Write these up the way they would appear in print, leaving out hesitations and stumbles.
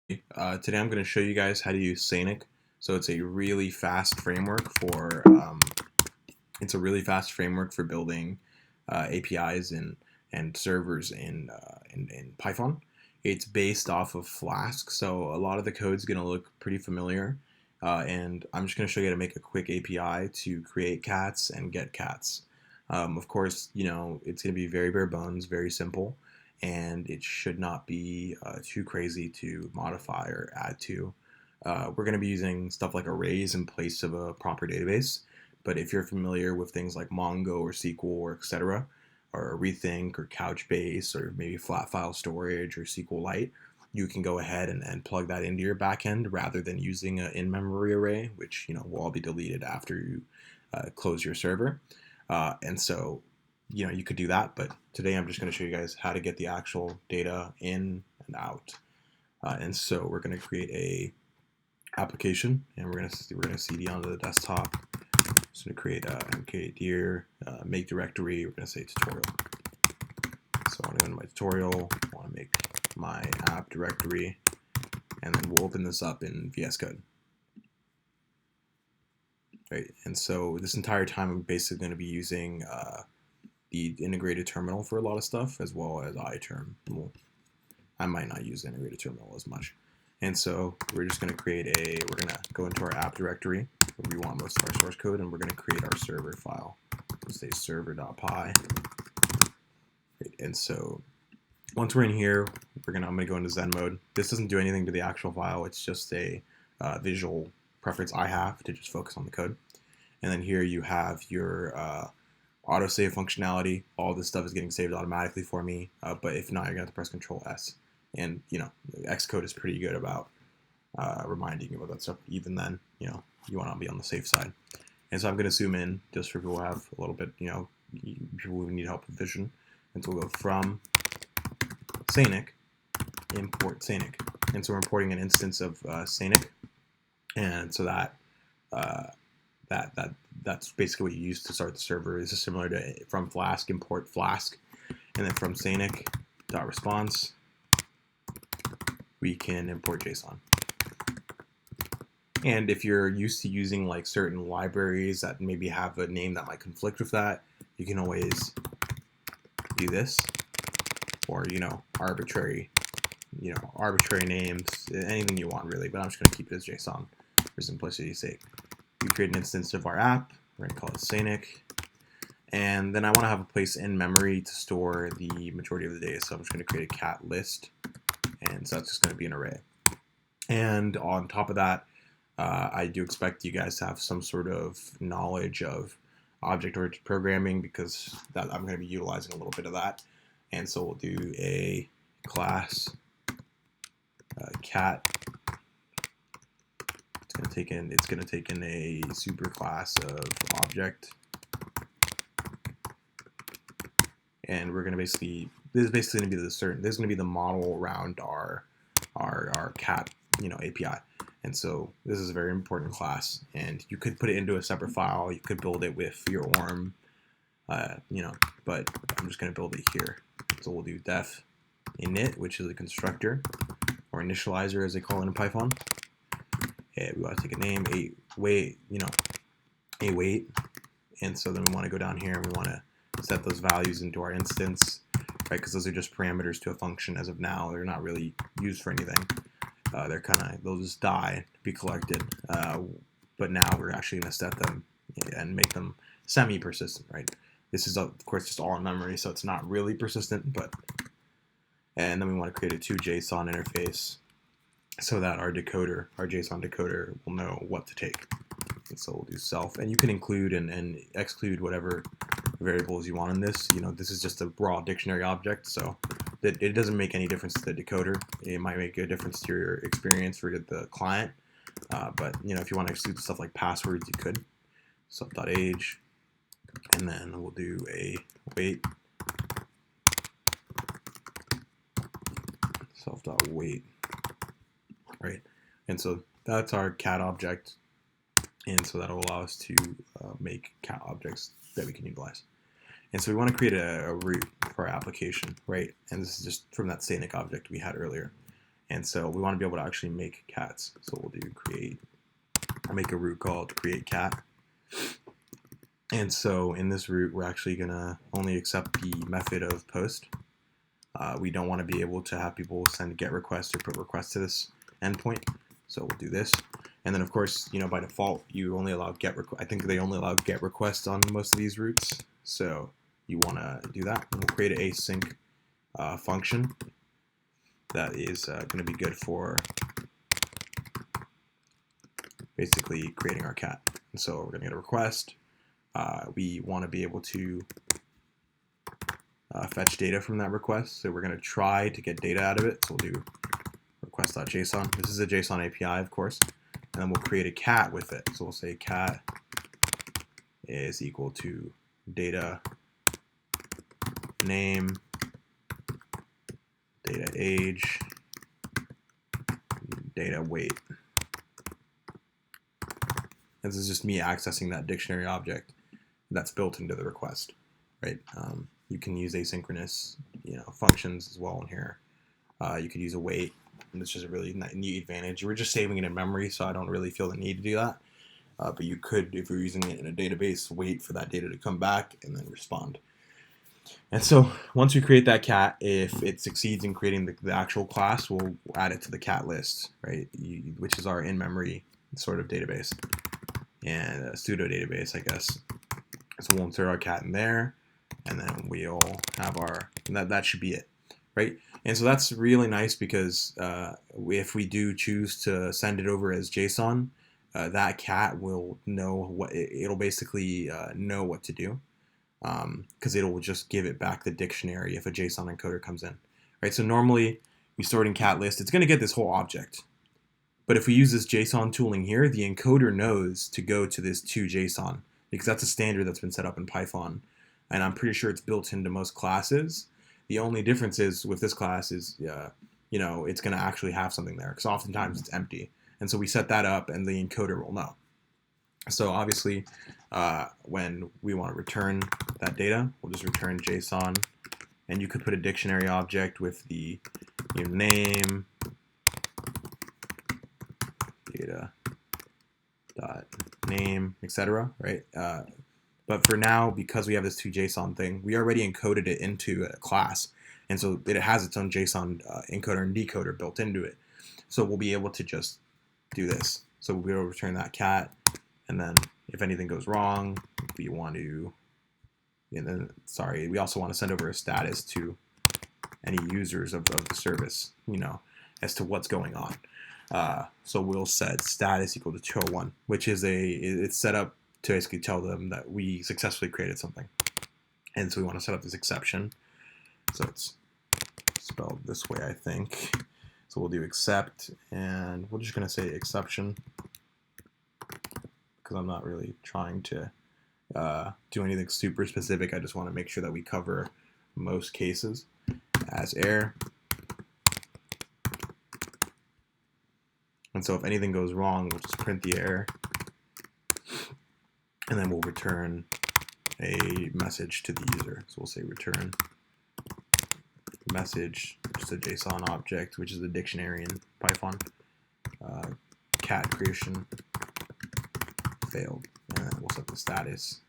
Today I'm going to show you guys how to use Sanic. So it's a really fast framework for building APIs and servers in Python. It's based off of Flask, so a lot of the code is going to look pretty familiar. And I'm just going to show you how to make a quick API to create cats and get cats. Of course, it's going to be very bare bones, very simple, and it should not be too crazy to modify or add to. We're going to be using stuff like arrays in place of a proper database. But if you're familiar with things like Mongo or SQL or etc., or Rethink or Couchbase or maybe flat file storage or SQLite, you can go ahead and plug that into your backend rather than using an in-memory array, which will all be deleted after you close your server. And so you could do that, but today I'm just going to show you guys how to get the actual data in and out. And so we're going to create a application, and we're going to cd onto the desktop. Just going to create mk dir make directory. We're going to say tutorial. So I want to go into my tutorial. I want to make my app directory, and then we'll open this up in VS Code. Right, and so this entire time I'm basically going to be using the integrated terminal for a lot of stuff, as well as iTerm. Well, I might not use the integrated terminal as much. And so we're just going to we're going to go into our app directory where we want most of our source code, and we're going to create our server file. Let's say server.py. Right, and so once we're in here, I'm going to go into Zen mode. This doesn't do anything to the actual file. It's just a visual preference I have to just focus on the code. And then here you have your autosave functionality. All this stuff is getting saved automatically for me, but if not, you're going to have to press Control S. And Xcode is pretty good about reminding you about that stuff. Even then, you want to be on the safe side. And so I'm going to zoom in just for people who have a little bit, people who need help with vision. And so we'll go from Sanic, import Sanic. And so we're importing an instance of Sanic, and so that's basically what you use to start the server. This is similar to from Flask, import Flask, and then from Sanic.response, we can import JSON. And if you're used to using like certain libraries that maybe have a name that might conflict with that, you can always do this, or arbitrary names, anything you want really. But I'm just going to keep it as JSON for simplicity's sake. We create an instance of our app. We're going to call it Sanic. And then I want to have a place in memory to store the majority of the data. So I'm just going to create a cat list. And so that's just going to be an array. And on top of that, I do expect you guys to have some sort of knowledge of object-oriented programming, because I'm going to be utilizing a little bit of that. And so we'll do a class cat. It's going to take in a superclass of object, and we're going to this is basically going to be this is going to be the model around our cat API. And so this is a very important class, and you could put it into a separate file. You could build it with your ORM, but I'm just going to build it here. So we'll do def init, which is a constructor or initializer as they call it in Python. And we want to take a name, a weight, and so then we want to go down here and we want to set those values into our instance, right? Because those are just parameters to a function as of now. They're not really used for anything. They'll just die to be collected. But now we're actually going to set them and make them semi-persistent, right? This is of course just all in memory, so it's not really persistent, and then we want to create a to.json interface so that our JSON decoder will know what to take. And so we'll do self, and you can include and exclude whatever variables you want in this. This is just a raw dictionary object, so it doesn't make any difference to the decoder. It might make a difference to your experience for the client, but if you want to exclude stuff like passwords, you could. Self.age, and then we'll do a weight, self.weight. Right, and so that's our cat object, and so that'll allow us to make cat objects that we can utilize. And so we want to create a root for our application, right? And this is just from that Sanic object we had earlier. And so we want to be able to actually make cats. So we'll do create, I'll make a root called create cat. And so in this root, we're actually going to only accept the method of post. We don't want to be able to have people send get requests or put requests to this endpoint. So we'll do this. And then of course, by default, you only allow get request. I think they only allow get requests on most of these roots. So you want to do that. And we'll create an async function that is going to be good for basically creating our cat. And so we're going to get a request. We want to be able to fetch data from that request. So we're going to try to get data out of it. So we'll do request.json. This is a JSON API, of course. And then we'll create a cat with it. So we'll say cat is equal to data name, data age, data weight. And this is just me accessing that dictionary object that's built into the request, right? You can use asynchronous, functions as well in here. You could use a wait, and it's just a really neat advantage. We're just saving it in memory, so I don't really feel the need to do that. But you could, if you're using it in a database, wait for that data to come back and then respond. And so once we create that cat, if it succeeds in creating the actual class, we'll add it to the cat list, right? Which is our in-memory sort of database and a pseudo database, I guess. So we'll insert our cat in there, and then we'll have that should be it, right? And so that's really nice because if we do choose to send it over as JSON, that cat will know it'll basically know what to do. Because it'll just give it back the dictionary if a JSON encoder comes in, right? So normally we store it in cat list. It's going to get this whole object. But if we use this JSON tooling here, the encoder knows to go to this to.json because that's a standard that's been set up in Python. And I'm pretty sure it's built into most classes. The only difference is with this class is, it's going to actually have something there because oftentimes it's empty. And so we set that up and the encoder will know. So obviously, when we want to return that data, we'll just return JSON, and you could put a dictionary object with the name, data dot name, etc. Right? But for now, because we have this to.json thing, we already encoded it into a class, and so it has its own JSON encoder and decoder built into it. So we'll be able to just do this. So we'll be able to return that cat. And then if anything goes wrong, we want to, we also want to send over a status to any users of the service, as to what's going on. So we'll set status equal to 201, which is it's set up to basically tell them that we successfully created something. And so we want to set up this exception. So it's spelled this way, I think. So we'll do except, and we're just going to say exception, because I'm not really trying to do anything super specific. I just want to make sure that we cover most cases as error. And so if anything goes wrong, we'll just print the error. And then we'll return a message to the user. So we'll say return message, just a JSON object, which is a dictionary in Python. Cat creation failed, and then we'll set the status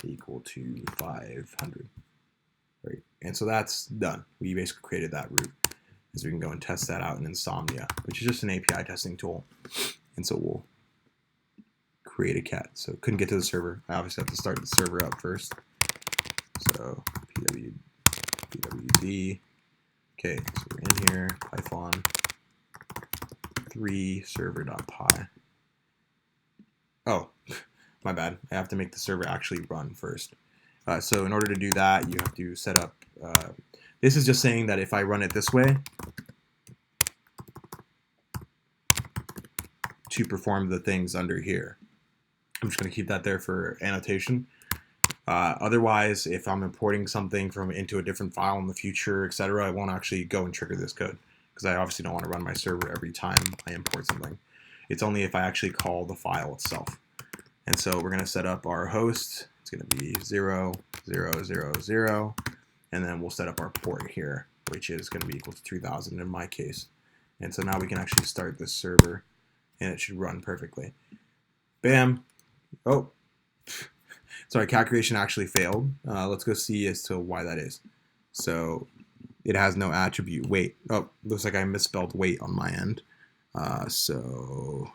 equal to 500, right? And so that's done. We basically created that root, so we can go and test that out in Insomnia, which is just an API testing tool. And so we'll create a cat. So couldn't get to the server. I obviously have to start the server up first. So pwd. Okay, so we're in here, Python 3 server.py. Oh, my bad. I have to make the server actually run first. So in order to do that, you have to set up, this is just saying that if I run it this way, to perform the things under here. I'm just going to keep that there for annotation. Otherwise, if I'm importing something into a different file in the future, etc., I won't actually go and trigger this code because I obviously don't want to run my server every time I import something. It's only if I actually call the file itself. And so we're going to set up our host. It's going to be 0, 0, 0, 0. And then we'll set up our port here, which is going to be equal to 3000 in my case. And so now we can actually start this server, and it should run perfectly. Bam. Oh, sorry, cat creation actually failed. Let's go see as to why that is. So it has no attribute weight. Oh, looks like I misspelled weight on my end. So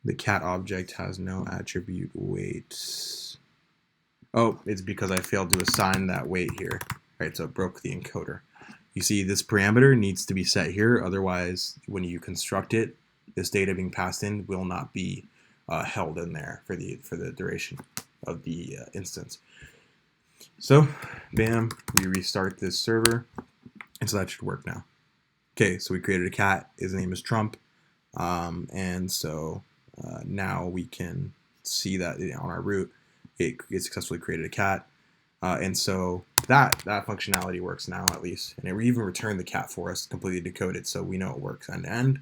the cat object has no attribute weight. Oh, it's because I failed to assign that weight here. Right, so it broke the encoder. You see, this parameter needs to be set here. Otherwise, when you construct it, this data being passed in will not be held in there for the duration of the instance. So, bam, we restart this server, and so that should work now. Okay, so we created a cat. His name is Trump, and so now we can see that on our root, it successfully created a cat, and so that functionality works now at least, and it even returned the cat for us completely decoded, so we know it works end to end.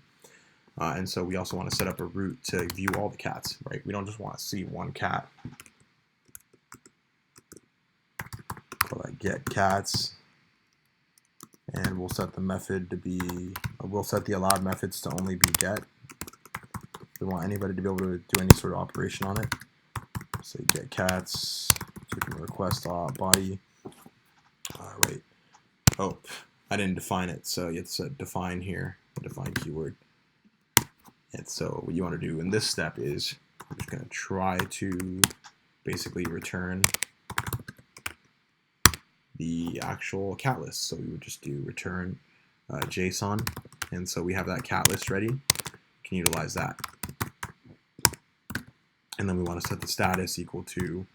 And so we also want to set up a root to view all the cats, right? We don't just want to see one cat. Call that get cats, and we'll set the method to be, we'll set the allowed methods to only be get. We want anybody to be able to do any sort of operation on it. Say get cats, so we can request body. Right. Oh, I didn't define it, so you have to set define here, the define keyword. And so what you want to do in this step is we're just going to try to basically return the actual cat list. So we would just do return JSON, and so we have that cat list ready. We can utilize that. And then we want to set the status equal to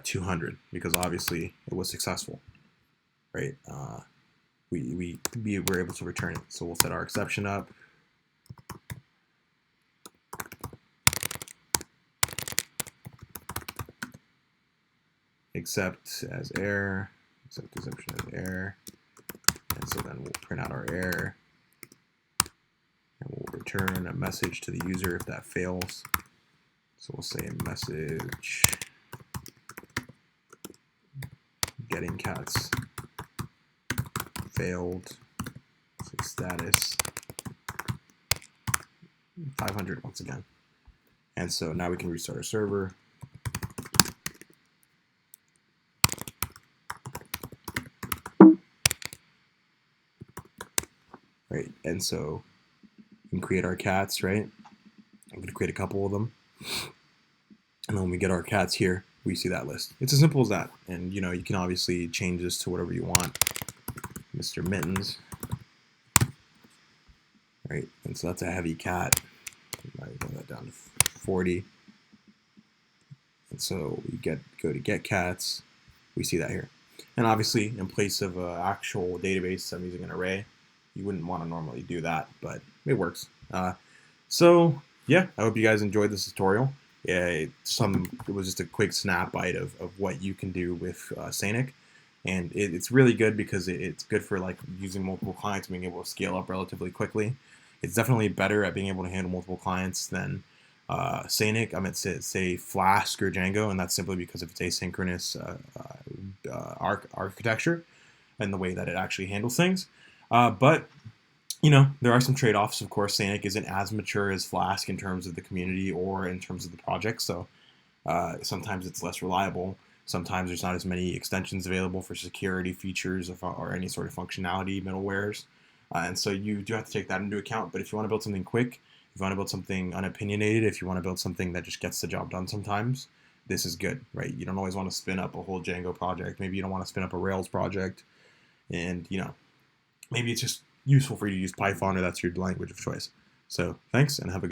200 because obviously it was successful, right? We were able to return it. So we'll set our exception up. Except as error, except exception as error, and so then we'll print out our error, and we'll return a message to the user if that fails. So we'll say message getting cats failed, say status 500 once again. And so now we can restart our server. Right, and so we can create our cats, right? I'm going to create a couple of them. And then when we get our cats here, we see that list. It's as simple as that. And you know, you can obviously change this to whatever you want. Mr. Mittens. Right, and so that's a heavy cat. I bring that down to 40. And so we go to get cats. We see that here. And obviously, in place of an actual database, I'm using an array. You wouldn't want to normally do that, but it works. So yeah, I hope you guys enjoyed this tutorial. It was just a quick snap bite of what you can do with Sanic, and it's really good because it's good for like using multiple clients and being able to scale up relatively quickly. It's definitely better at being able to handle multiple clients than Sanic. I meant to say Flask or Django, and that's simply because of its asynchronous architecture and the way that it actually handles things. But you know, there are some trade-offs. Of course, Sanic isn't as mature as Flask in terms of the community or in terms of the project, so sometimes it's less reliable. Sometimes there's not as many extensions available for security features or any sort of functionality middlewares. And so you do have to take that into account. But if you want to build something quick, if you want to build something unopinionated, if you want to build something that just gets the job done sometimes, this is good, right? You don't always want to spin up a whole Django project. Maybe you don't want to spin up a Rails project. And, you know, maybe it's just useful for you to use Python or that's your language of choice. So thanks and have a good